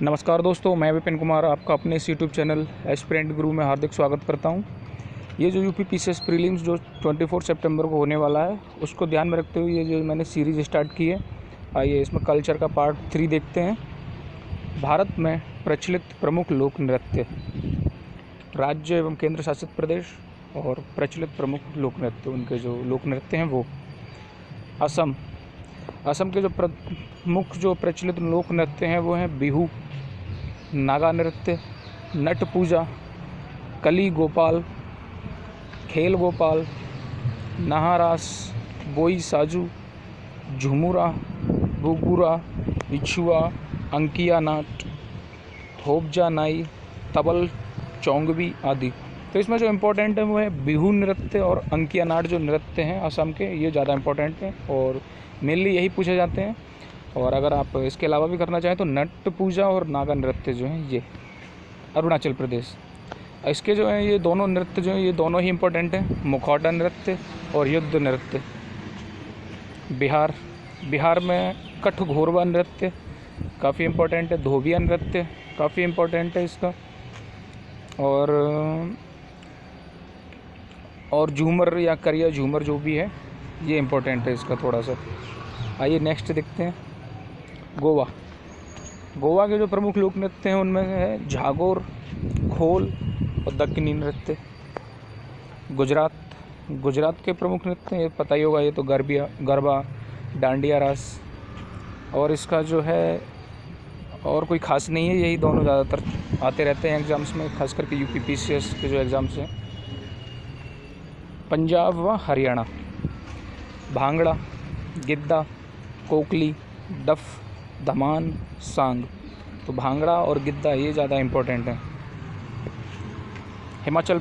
नमस्कार दोस्तों, मैं विपिन कुमार आपका अपने इस यूट्यूब चैनल एस्पिरेंट गुरु में हार्दिक स्वागत करता हूं। ये जो यूपी पीसीएस प्रीलिम्स जो 24 सितंबर को होने वाला है, उसको ध्यान में रखते हुए ये जो मैंने सीरीज़ स्टार्ट की है। आइए इसमें कल्चर का पार्ट 3 देखते हैं। भारत में प्रचलित प्रमुख लोक नृत्य, राज्य एवं केंद्र शासित प्रदेश और प्रचलित प्रमुख लोक नृत्य, उनके जो लोक नृत्य हैं वो। असम के जो प्रमुख जो प्रचलित लोक नृत्य हैं वो हैं बिहू, नागा नृत्य, नट पूजा, कली गोपाल, खेल गोपाल, नहारास, बोई साजू, झुमुरा, बुगुरा, बिछुआ, अंकिया नाट, थोपजा नाई, तबल चौंगबी आदि। तो इसमें जो इम्पोर्टेंट है वो है बिहू नृत्य और अंकिया नाट जो नृत्य हैं असम के, ये ज़्यादा इम्पोर्टेंट हैं और मेनली यही पूछे जाते हैं। और अगर आप इसके अलावा भी करना चाहें तो नट पूजा और नागा नृत्य जो हैं ये अरुणाचल प्रदेश। इसके जो हैं ये दोनों नृत्य जो हैं ये दोनों ही इम्पोर्टेंट हैं, मुखौटा नृत्य और युद्ध नृत्य। बिहार में कठघोरवा नृत्य काफ़ी इम्पोर्टेंट है, धोबिया नृत्य काफ़ी इम्पोर्टेंट है इसका, और झूमर या करिया झूमर जो भी है ये इम्पोर्टेंट है इसका थोड़ा सा। आइए नेक्स्ट देखते हैं गोवा के जो प्रमुख लोक नृत्य हैं उनमें है झागोर, खोल और दक्कनी नृत्य। गुजरात के प्रमुख नृत्य ये पता ही होगा, ये तो गरबा, डांडिया रास, और इसका जो है और कोई ख़ास नहीं है, यही दोनों ज़्यादातर आते रहते हैं एग्ज़ाम्स में, खास करके यूपी पीसीएस के जो एग्ज़ाम्स हैं। पंजाब व हरियाणा भांगड़ा, गिद्दा, कोकली, डफ, धमान, सांग। तो भांगड़ा और गिद्दा ये ज़्यादा इम्पोर्टेंट हैं। हिमाचल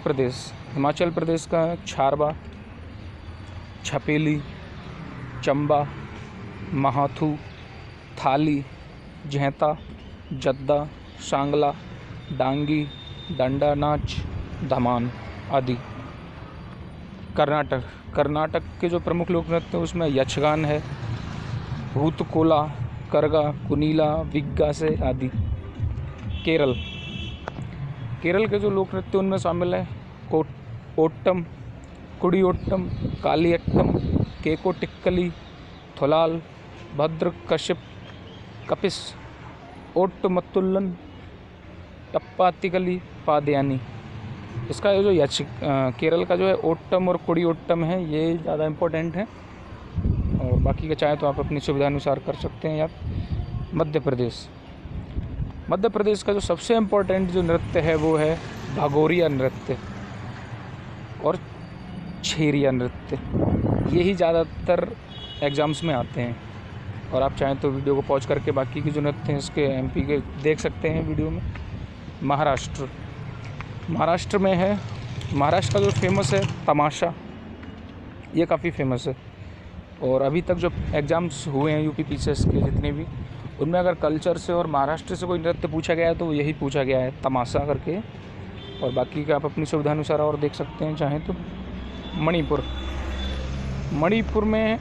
प्रदेश का छारबा, छपेली, चंबा, महाथू, थाली, झैंता, जद्दा, सांगला, डांगी, डंडा नाच, धमान आदि। कर्नाटक के जो प्रमुख लोक नृत्य हैं उसमें यक्षगान है, भूतकोला, करगा, कुनीला, विग्गासे आदि। केरल के जो लोक नृत्य उनमें शामिल है ओट्टम, कुडियोट्टम, कालियट्टम, केको टिक्कली, थोलाल, भद्र कपिस, ओट्टमत्तुल्लन, टप्पातिकली, पादयानी। इसका ये जो केरल का जो है ओट्टम और कुडियोट्टम है ये ज़्यादा इम्पोर्टेंट है, और बाकी का चाहे तो आप अपनी सुविधा अनुसार कर सकते हैं। यार मध्य प्रदेश का जो सबसे इम्पोर्टेंट जो नृत्य है वो है भगोरिया नृत्य और छेरिया नृत्य। यही ज़्यादातर एग्ज़ाम्स में आते हैं, और आप चाहें तो वीडियो को पॉज करके बाकी के जो नृत्य हैं इसके एमपी के देख सकते हैं वीडियो में। महाराष्ट्र में है, महाराष्ट्र का जो फेमस है तमाशा, ये काफ़ी फेमस है। और अभी तक जो एग्ज़ाम्स हुए हैं यूपी पीसीएस के जितने भी, उनमें अगर कल्चर से और महाराष्ट्र से कोई नृत्य पूछा गया है तो यही पूछा गया है, तमाशा करके। और बाकी का आप अपनी सुविधा अनुसार और देख सकते हैं चाहें तो। मणिपुर में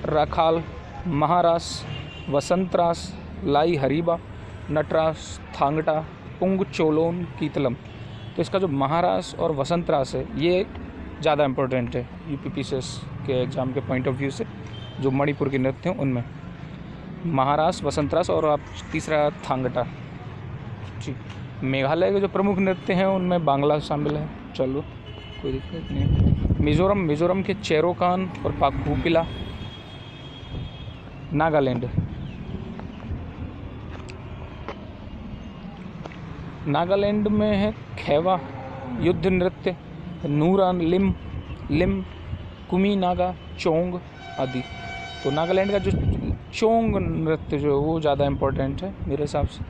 रखाल, महारास, वसंतरास, लाई हरीबा, नटरास, थांगटा, पुंग चोलोन, कीतलम। तो इसका जो महारास और वसंतरास है ये ज़्यादा इम्पोर्टेंट है यूपी पीसीएस के एग्ज़ाम के पॉइंट ऑफ व्यू से। जो मणिपुर के नृत्य हैं उनमें महारास, वसंतरास और आप तीसरा थांगटा जी। मेघालय के जो प्रमुख नृत्य हैं उनमें बांग्ला शामिल है, चलो कोई दिक्कत नहीं। मिज़ोरम के चेरोकान और पाकूपिला। नागालैंड में है खेवा युद्ध नृत्य, नूरा लिम, कुमी नागा, चोंग आदि। तो नागालैंड का जो चोंग नृत्य जो है वो ज़्यादा इम्पोर्टेंट है मेरे हिसाब से।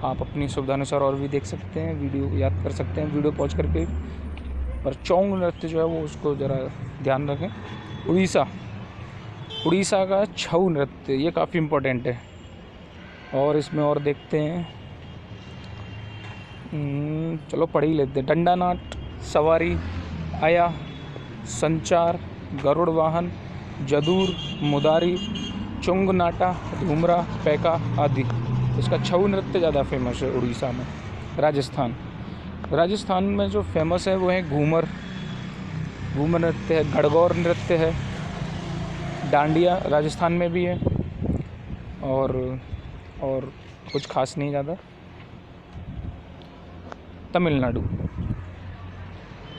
आप अपनी सुविधा अनुसार और भी देख सकते हैं, वीडियो याद कर सकते हैं वीडियो पॉज करके। पर चोंग नृत्य जो है वो उसको ज़रा ध्यान रखें। उड़ीसा का छऊ नृत्य ये काफ़ी इम्पोर्टेंट है, और इसमें और देखते हैं, चलो पढ़ ही लेते हैं। डंडा नाट, सवारी, आया, संचार, गरुड़ वाहन, जदूर, मुदारी, चुंग नाटा, धूमरा, पैका आदि। इसका छऊ नृत्य ज़्यादा फेमस है उड़ीसा में। राजस्थान में जो फेमस है वो है घूमर नृत्य है, गणगौर नृत्य है, डांडिया राजस्थान में भी है, और कुछ खास नहीं ज़्यादा।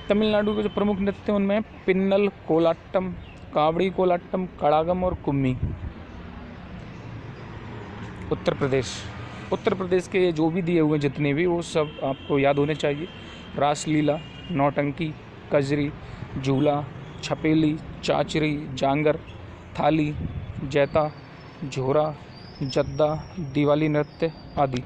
तमिलनाडु के जो प्रमुख नृत्य हैं उनमें पिन्नल, कोलाट्टम, कावड़ी कोलाट्टम, कड़ागम और कुम्मी। उत्तर प्रदेश के जो भी दिए हुए जितने भी, वो सब आपको याद होने चाहिए। रासलीला, नौटंकी, कजरी, झूला, छपेली, चाचरी, जांगर, थाली, जैता, झोरा, जद्दा, दिवाली नृत्य आदि।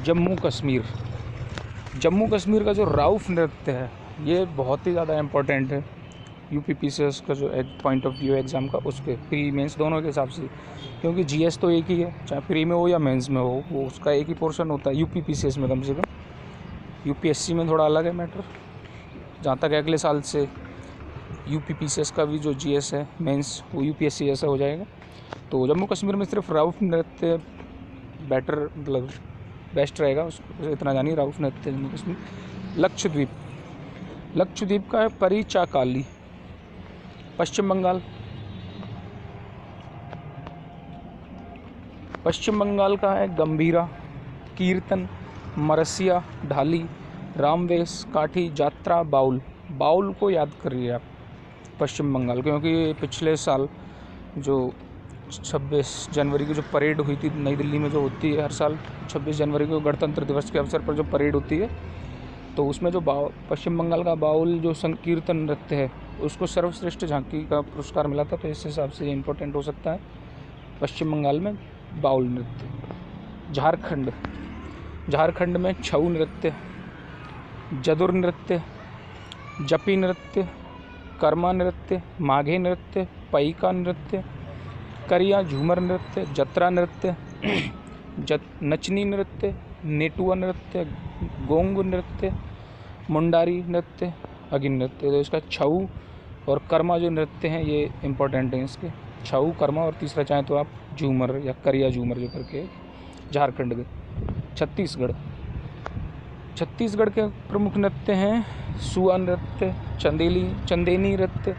जम्मू कश्मीर का जो राउफ नृत्य है ये बहुत ही ज़्यादा इम्पोर्टेंट है यूपीपीसीएस का जो पॉइंट ऑफ व्यू एग्ज़ाम का, उस पर प्री मेंस दोनों के हिसाब से, क्योंकि जीएस तो एक ही है, चाहे प्री में हो या मेंस में हो, वो उसका एक ही पोर्शन होता है यूपीपीसीएस में कम से कम। यूपीएससी में थोड़ा अलग है मैटर। जहाँ तक अगले साल से यूपीपीसीएस का भी जो जीएस है मेंस वो यूपीएससी जैसा हो जाएगा। तो जम्मू कश्मीर में सिर्फ राउफ नृत्य बेटर, मतलब बेस्ट रहेगा, उसको इतना जानिए राउफ नृत्य जम्मू कश्मीर। लक्षद्वीप का है परिचाकाली। पश्चिम बंगाल का है गंभीरा, कीर्तन, मरसिया, ढाली, रामवेश, काठी, जात्रा, बाउल को याद करिए आप पश्चिम बंगाल, क्योंकि पिछले साल जो 26 जनवरी की जो परेड हुई थी नई दिल्ली में, जो होती है हर साल 26 जनवरी को गणतंत्र दिवस के अवसर पर जो परेड होती है, तो उसमें जो पश्चिम बंगाल का बाउल जो संकीर्तन नृत्य है उसको सर्वश्रेष्ठ झांकी का पुरस्कार मिला था। तो इस हिसाब से ये इम्पोर्टेंट हो सकता है पश्चिम बंगाल में बाउल नृत्य। झारखंड में छऊ नृत्य, जदुर नृत्य, जपी नृत्य, कर्मा नृत्य, माघे नृत्य, पैका नृत्य, करिया झूमर नृत्य, जत्रा नृत्य, नचनी नृत्य, नेटुआ नृत्य, गोंग नृत्य, मुंडारी नृत्य, अगिन नृत्य। तो इसका छऊ और कर्मा जो नृत्य हैं ये इम्पोर्टेंट हैं इसके, छऊ, कर्मा, और तीसरा चाहें तो आप झूमर या करिया झूमर जो करके। झारखंड के छत्तीसगढ़ के प्रमुख नृत्य हैं सुआ नृत्य, चंदेनी नृत्य,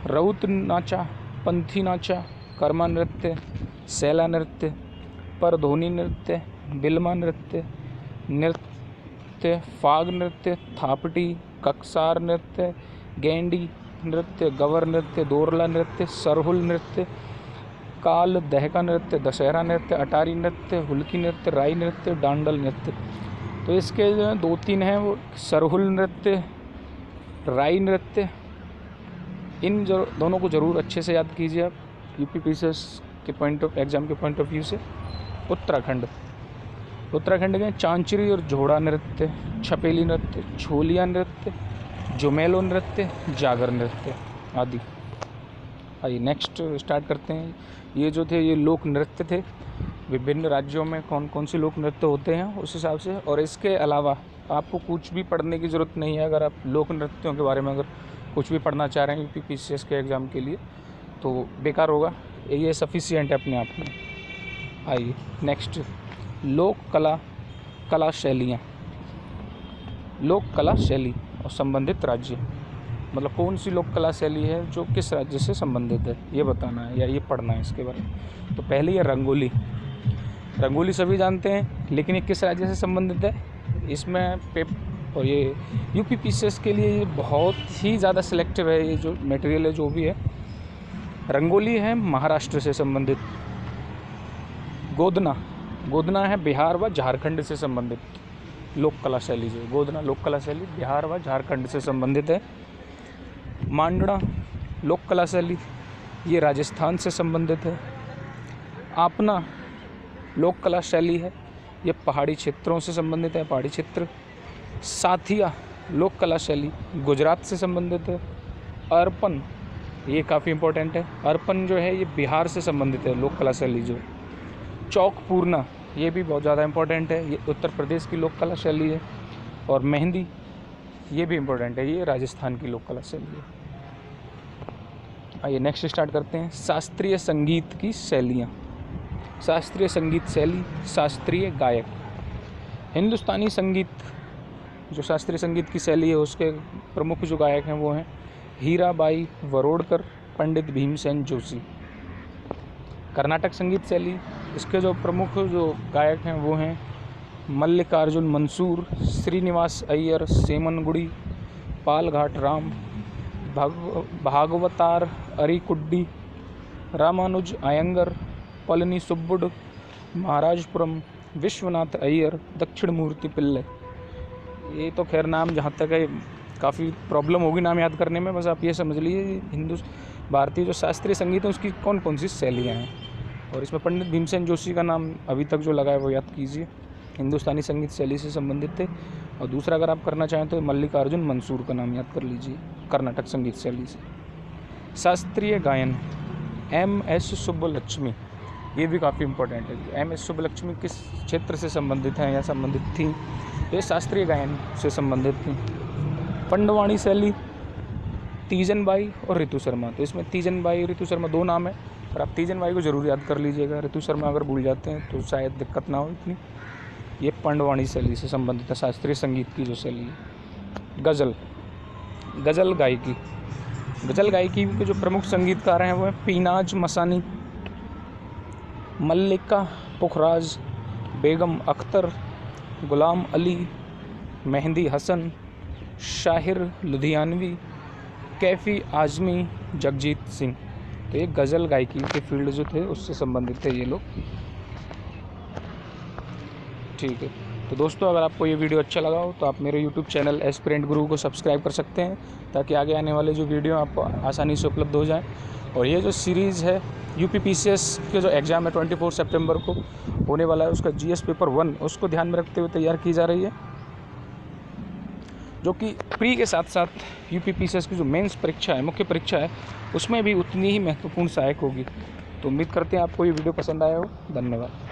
राउत नाचा, पंथी नाचा, कर्मा नृत्य, सैला नृत्य, परधोनी नृत्य, बिल्मा नृत्य, फाग नृत्य, थापटी, ककसार नृत्य, गेंडी नृत्य, गवर नृत्य, दोरला नृत्य, सरहुल नृत्य, काल दहका नृत्य, दशहरा नृत्य, अटारी नृत्य, हुल्की नृत्य, राई नृत्य, डांडल नृत्य। तो इसके जो 2-3 हैं वो सरहुल नृत्य, राई नृत्य, इन जो दोनों को ज़रूर अच्छे से याद कीजिए आप यूपीपीसीएस के एग्ज़ाम के पॉइंट ऑफ व्यू से। उत्तराखंड के चांचरी और झोड़ा नृत्य, छपेली नृत्य, छोलिया नृत्य, जुमेलो नृत्य, जागर नृत्य आदि। आइए नेक्स्ट स्टार्ट करते हैं। ये जो थे ये लोक नृत्य थे, विभिन्न राज्यों में कौन कौन से लोक नृत्य होते हैं उस हिसाब से। और इसके अलावा आपको कुछ भी पढ़ने की ज़रूरत नहीं है। अगर आप लोक नृत्यों के बारे में अगर कुछ भी पढ़ना चाह रहे हैं यूपीपीसीएस के एग्ज़ाम के लिए तो बेकार होगा, ये सफिशिएंट है अपने आप में। आइए नेक्स्ट, लोक कला शैली और संबंधित राज्य, मतलब कौन सी लोक कला शैली है जो किस राज्य से संबंधित है ये बताना है या ये पढ़ना है इसके बारे में। तो पहले ये रंगोली सभी जानते हैं, लेकिन ये किस राज्य से संबंधित है इसमें और ये यूपीपीसीएस के लिए ये बहुत ही ज़्यादा सिलेक्टिव है। ये जो मटेरियल है जो भी है, रंगोली है महाराष्ट्र से संबंधित, गोदना है बिहार व झारखंड से संबंधित लोक कला शैली। जो गोदना लोक कला शैली बिहार व झारखंड से संबंधित है। मांडना लोक कला शैली ये राजस्थान से संबंधित है। आपना लोक कला शैली है, ये पहाड़ी क्षेत्रों से संबंधित है, पहाड़ी क्षेत्र। साथिया लोक कला शैली गुजरात से संबंधित है। अर्पण, ये काफ़ी इम्पोर्टेंट है। अर्पण जो है ये बिहार से संबंधित है, लोक कला शैली जो। चौक पूर्णा, ये भी बहुत ज़्यादा इम्पोर्टेंट है, ये उत्तर प्रदेश की लोक कला शैली है। और मेहंदी, ये भी इम्पोर्टेंट है, ये राजस्थान की लोक कला शैली है। आइए नेक्स्ट स्टार्ट करते हैं। शास्त्रीय संगीत की शैलियाँ। शास्त्रीय संगीत शैली, शास्त्रीय गायक। हिंदुस्तानी संगीत जो शास्त्रीय संगीत की शैली है उसके प्रमुख जो गायक हैं वो हैं हीराबाई वरोडकर, पंडित भीमसेन जोशी। कर्नाटक संगीत शैली, इसके जो प्रमुख जो गायक हैं वो हैं मल्लिकार्जुन मंसूर, श्रीनिवास अय्यर, सेमनगुड़ी, पालघाट राम, भागवतार अरिकुड्डी, रामानुज अयंगर, पलनी सुब्बुड, महाराजपुरम, विश्वनाथ अय्यर, दक्षिण मूर्ति पिल्ले। ये तो खैर नाम जहाँ तक है काफ़ी प्रॉब्लम होगी नाम याद करने में, बस आप ये समझ लीजिए भारतीय जो शास्त्रीय संगीत है उसकी कौन कौन सी शैलियाँ हैं। और इसमें पंडित भीमसेन जोशी का नाम अभी तक जो लगा है वो याद कीजिए, हिंदुस्तानी संगीत शैली से संबंधित थे। और दूसरा अगर आप करना चाहें तो मल्लिकार्जुन मंसूर का नाम याद कर लीजिए, कर्नाटक संगीत शैली से। शास्त्रीय गायन, एम.एस. सुब्बलक्ष्मी, ये भी काफ़ी इम्पोर्टेंट है। एम.एस. सुब्बलक्ष्मी किस क्षेत्र से संबंधित हैं या संबंधित थी, ये शास्त्रीय गायन से संबंधित थी। पंडवाणी शैली, तीजन बाई और ऋतु शर्मा। तो इसमें तीजन बाई और ऋतु शर्मा दो नाम है, और आप तीजन बाई को ज़रूर याद कर लीजिएगा, ऋतु शर्मा अगर भूल जाते हैं तो शायद दिक्कत ना हो इतनी। ये पंडवाणी शैली से संबंधित है, शास्त्रीय संगीत की जो शैली है। गज़ल, गज़ल गायकी। गज़ल गायकी के जो प्रमुख संगीतकार हैं वो हैं पीनाज मसानी, मल्लिका पुखराज, बेगम अख्तर, गुलाम अली, मेहंदी हसन, शाहिर लुधियानवी, कैफ़ी आज़मी, जगजीत सिंह। तो ये गज़ल गायकी के फील्ड जो थे उससे संबंधित थे ये लोग। ठीक है, तो दोस्तों अगर आपको ये वीडियो अच्छा लगा हो तो आप मेरे यूट्यूब चैनल एस्पिरेंट गुरु को सब्सक्राइब कर सकते हैं, ताकि आगे आने वाले जो वीडियो आपको आसानी से उपलब्ध हो जाएं। और ये जो सीरीज़ है UPPCS के जो एग्ज़ाम है 24 सितंबर को होने वाला है, उसका GS पेपर 1 उसको ध्यान में रखते हुए तैयार की जा रही है, जो कि प्री के साथ साथ UPPCS की जो मेंस परीक्षा है, मुख्य परीक्षा है, उसमें भी उतनी ही महत्वपूर्ण सहायक होगी। तो उम्मीद करते हैं आपको ये वीडियो पसंद आया हो। धन्यवाद।